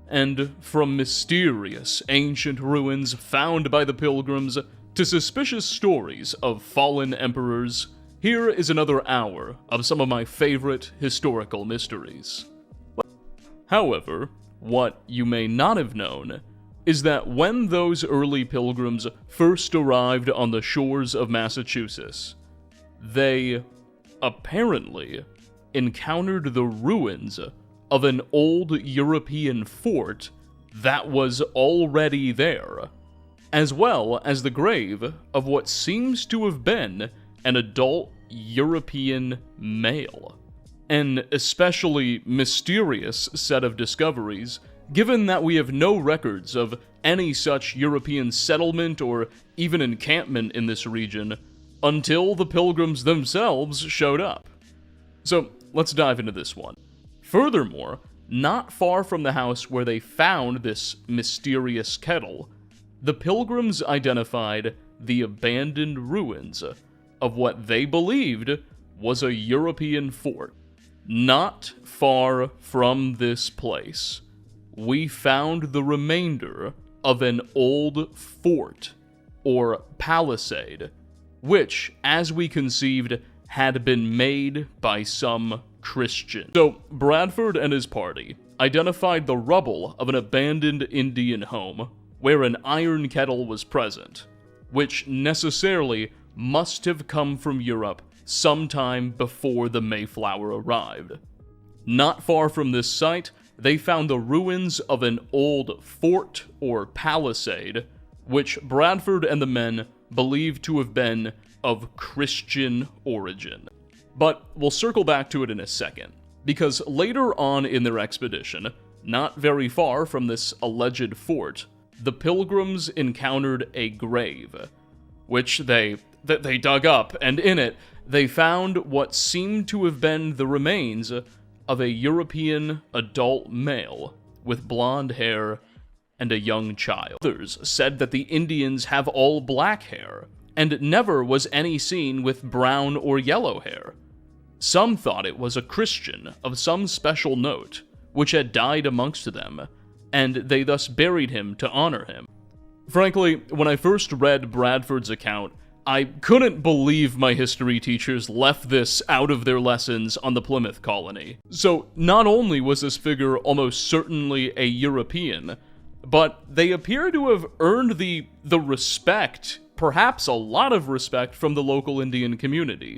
And from mysterious ancient ruins found by the Pilgrims to suspicious stories of fallen emperors, here is another hour of some of my favorite historical mysteries. However, what you may not have known is that when those early pilgrims first arrived on the shores of Massachusetts, they apparently encountered the ruins of an old European fort that was already there, as well as the grave of what seems to have been an adult European male. An especially mysterious set of discoveries, given that we have no records of any such European settlement or even encampment in this region until the Pilgrims themselves showed up. So, let's dive into this one. Furthermore, not far from the house where they found this mysterious kettle, the Pilgrims identified the abandoned ruins of what they believed was a European fort. Not far from this place, we found the remainder of an old fort, or palisade, which, as we conceived, had been made by some Christian. So, Bradford and his party identified the rubble of an abandoned Indian home where an iron kettle was present, which necessarily must have come from Europe sometime before the Mayflower arrived. Not far from this site, they found the ruins of an old fort or palisade, which Bradford and the men believed to have been of Christian origin. But we'll circle back to it in a second, because later on in their expedition, not very far from this alleged fort, the Pilgrims encountered a grave, which they dug up, and in it, they found what seemed to have been the remains of a European adult male with blonde hair and a young child. Others said that the Indians have all black hair, and never was any seen with brown or yellow hair. Some thought it was a Christian of some special note, which had died amongst them, and they thus buried him to honor him. Frankly, when I first read Bradford's account, I couldn't believe my history teachers left this out of their lessons on the Plymouth colony. So, not only was this figure almost certainly a European, but they appear to have earned the respect, perhaps a lot of respect, from the local Indian community.